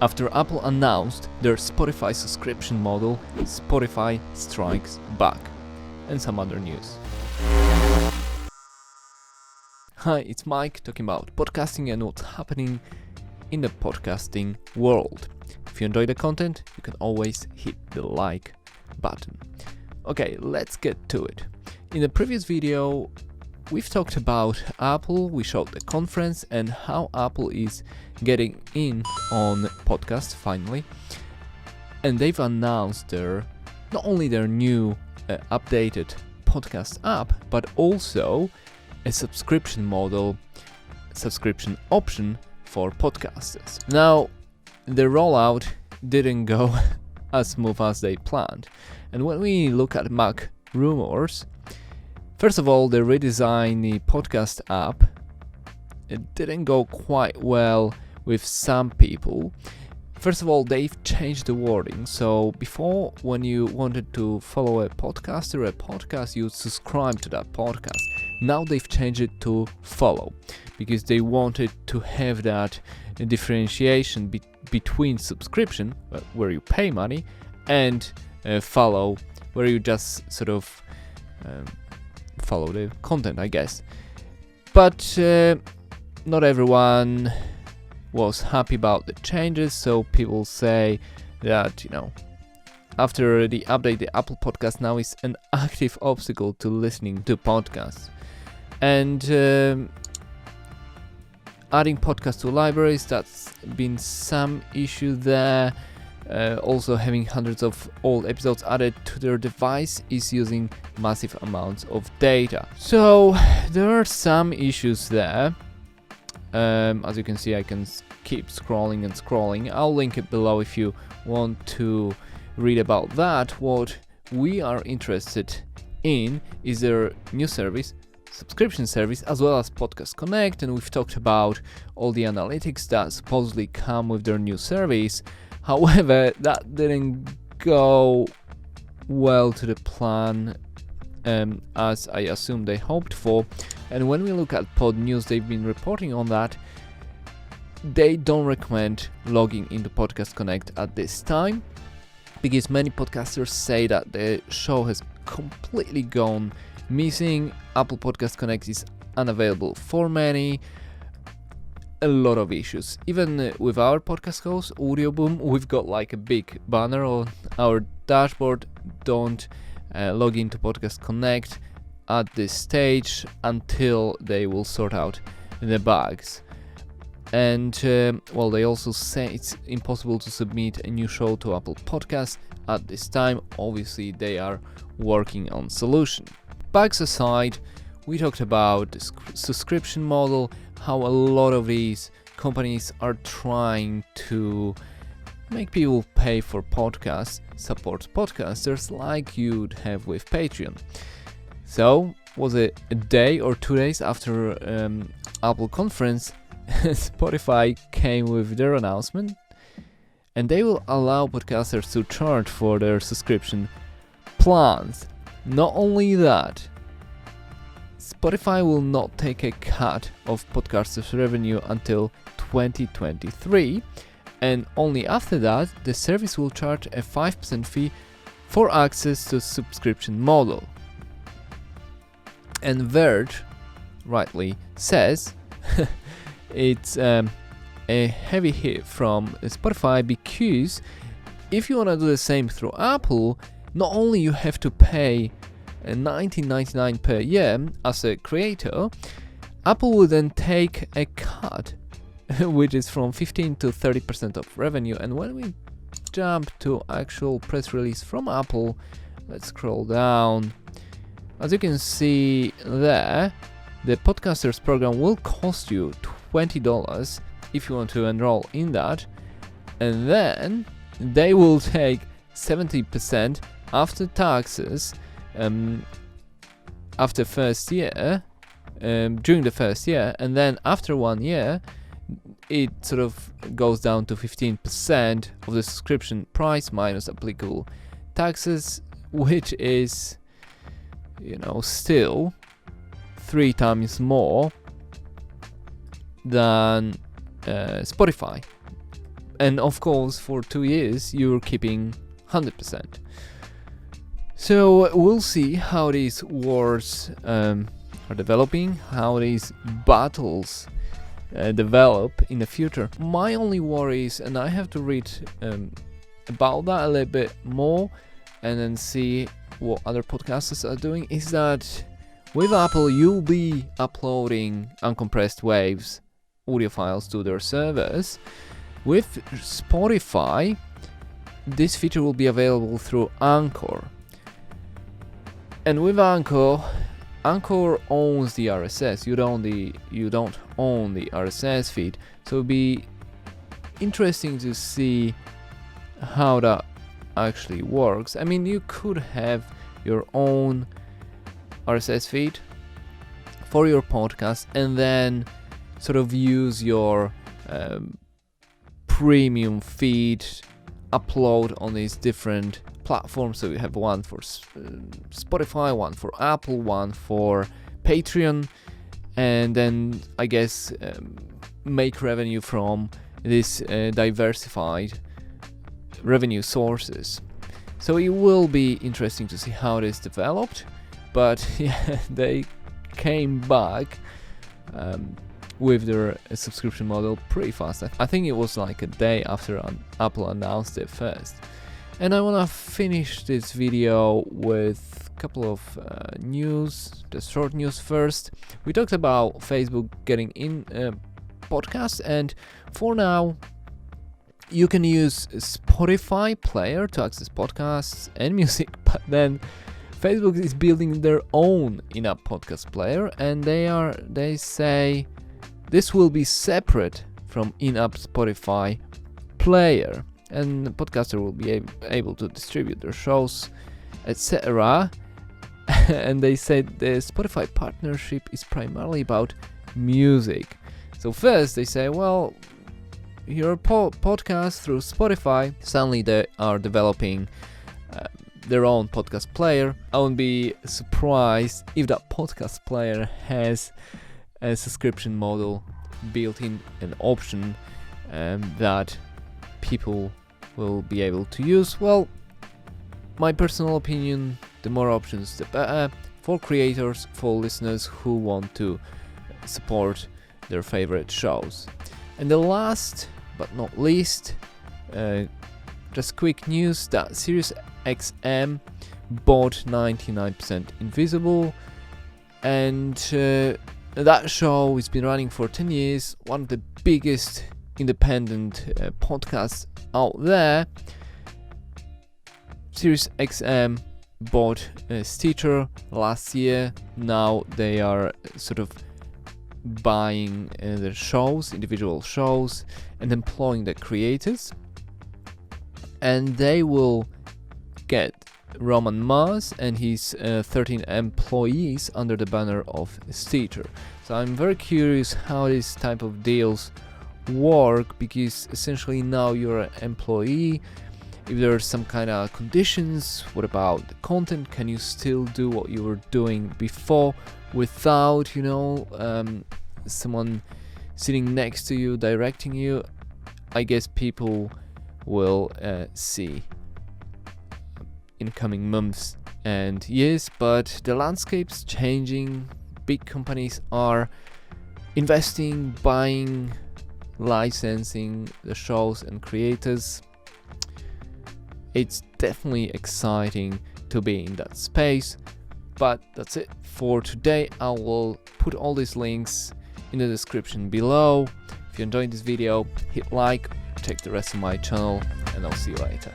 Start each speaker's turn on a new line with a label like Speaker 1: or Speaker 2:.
Speaker 1: After Apple announced their Spotify subscription model, Spotify strikes back. And some other news. Hi, it's Mike talking about podcasting and what's happening in the podcasting world. If you enjoy the content, you can always hit the like button. Okay, let's get to it. In the previous video, we've talked about Apple, we showed the conference and how Apple is getting in on podcasts finally. And they've announced not only their new updated podcast app, but also a subscription option for podcasters. Now, the rollout didn't go as smooth as they planned. And when we look at Mac rumors, first of all, they redesigned the podcast app. It didn't go quite well with some people. First of all, they've changed the wording. So before, when you wanted to follow a podcast, you subscribe to that podcast. Now they've changed it to follow because they wanted to have that differentiation between subscription, where you pay money, and follow, where you just sort of follow the content, I guess. But not everyone was happy about the changes, so people say that, after the update, the Apple Podcast now is an active obstacle to listening to podcasts. And adding podcasts to libraries, that's been some issue there. Also having hundreds of old episodes added to their device is using massive amounts of data. So there are some issues there. As you can see, I can keep scrolling and scrolling. I'll link it below if you want to read about that. What we are interested in is their new subscription service, as well as Podcast Connect, and we've talked about all the analytics that supposedly come with their new service. However, that didn't go well to the plan as I assume they hoped for. And when we look at Pod News, they've been reporting on that. They don't recommend logging into Podcast Connect at this time because many podcasters say that the show has completely gone missing. Apple Podcast Connect is unavailable for many. A lot of issues. Even with our podcast host, Audio Boom, we've got like a big banner on our dashboard. Don't log into Podcast Connect at this stage until they will sort out the bugs. And they also say it's impossible to submit a new show to Apple Podcasts at this time. Obviously, they are working on solution. Bugs aside, we talked about the subscription model, how a lot of these companies are trying to make people pay for podcasts, support podcasters like you'd have with Patreon. So, was it a day or 2 days after Apple conference, Spotify came with their announcement, and they will allow podcasters to charge for their subscription plans. Not only that, Spotify will not take a cut of podcasters' revenue until 2023, and only after that, the service will charge a 5% fee for access to subscription model. And Verge rightly says it's a heavy hit from Spotify because if you want to do the same through Apple, not only you have to pay $19.99 per year as a creator, Apple will then take a cut, which is from 15 to 30% of revenue. And when we jump to actual press release from Apple, let's scroll down. As you can see there, the Podcasters program will cost you $20 if you want to enroll in that, and then they will take 70% after taxes after first year, during the first year, and then after 1 year it sort of goes down to 15% of the subscription price minus applicable taxes, which is, still 3 times more than Spotify. And of course, for 2 years, you're keeping 100%. So we'll see how these wars are developing, how these battles develop in the future. My only worry is, and I have to read about that a little bit more and then see what other podcasters are doing, is that with Apple you'll be uploading uncompressed waves, audio files to their servers. With Spotify, this feature will be available through Anchor. And with Anchor owns the RSS. You don't own the RSS feed. So it'll be interesting to see how that actually works. I mean, you could have your own RSS feed for your podcast and then sort of use your premium feed, upload on these different platforms. So you have one for Spotify, one for Apple, one for Patreon, and then I guess make revenue from this diversified revenue sources. So it will be interesting to see how this developed, but yeah, they came back with their subscription model pretty fast. I think it was like a day after Apple announced it first. And I want to finish this video with a couple of news, the short news first. We talked about Facebook getting in podcasts, and for now you can use Spotify player to access podcasts and music, but then Facebook is building their own in-app podcast player, and they say this will be separate from in-app Spotify player, and the podcaster will be able to distribute their shows, etc. And they said the Spotify partnership is primarily about music. So first they say, well, your podcast through Spotify, suddenly they are developing their own podcast player. I wouldn't be surprised if that podcast player has a subscription model built in, an option that people will be able to use. Well, my personal opinion, the more options the better for creators, for listeners who want to support their favorite shows. And the last but not least, just quick news that Sirius XM bought 99% Invisible, and that show has been running for 10 years, one of the biggest independent podcasts out there. Sirius XM bought Stitcher last year. Now they are sort of buying their shows, individual shows, and employing the creators, and they will get Roman Mars and his 13 employees under the banner of Stitcher. So I'm very curious how this type of deals work, because essentially now you're an employee. If there are some kind of conditions, what about the content? Can you still do what you were doing before without, someone sitting next to you directing you? I guess people will see in coming months and years, but the landscape's changing. Big companies are investing, buying, licensing the shows and creators. It's definitely exciting to be in that space. But that's it for today. I will put all these links in the description below. If you enjoyed this video, hit like, check the rest of my channel, and I'll see you later.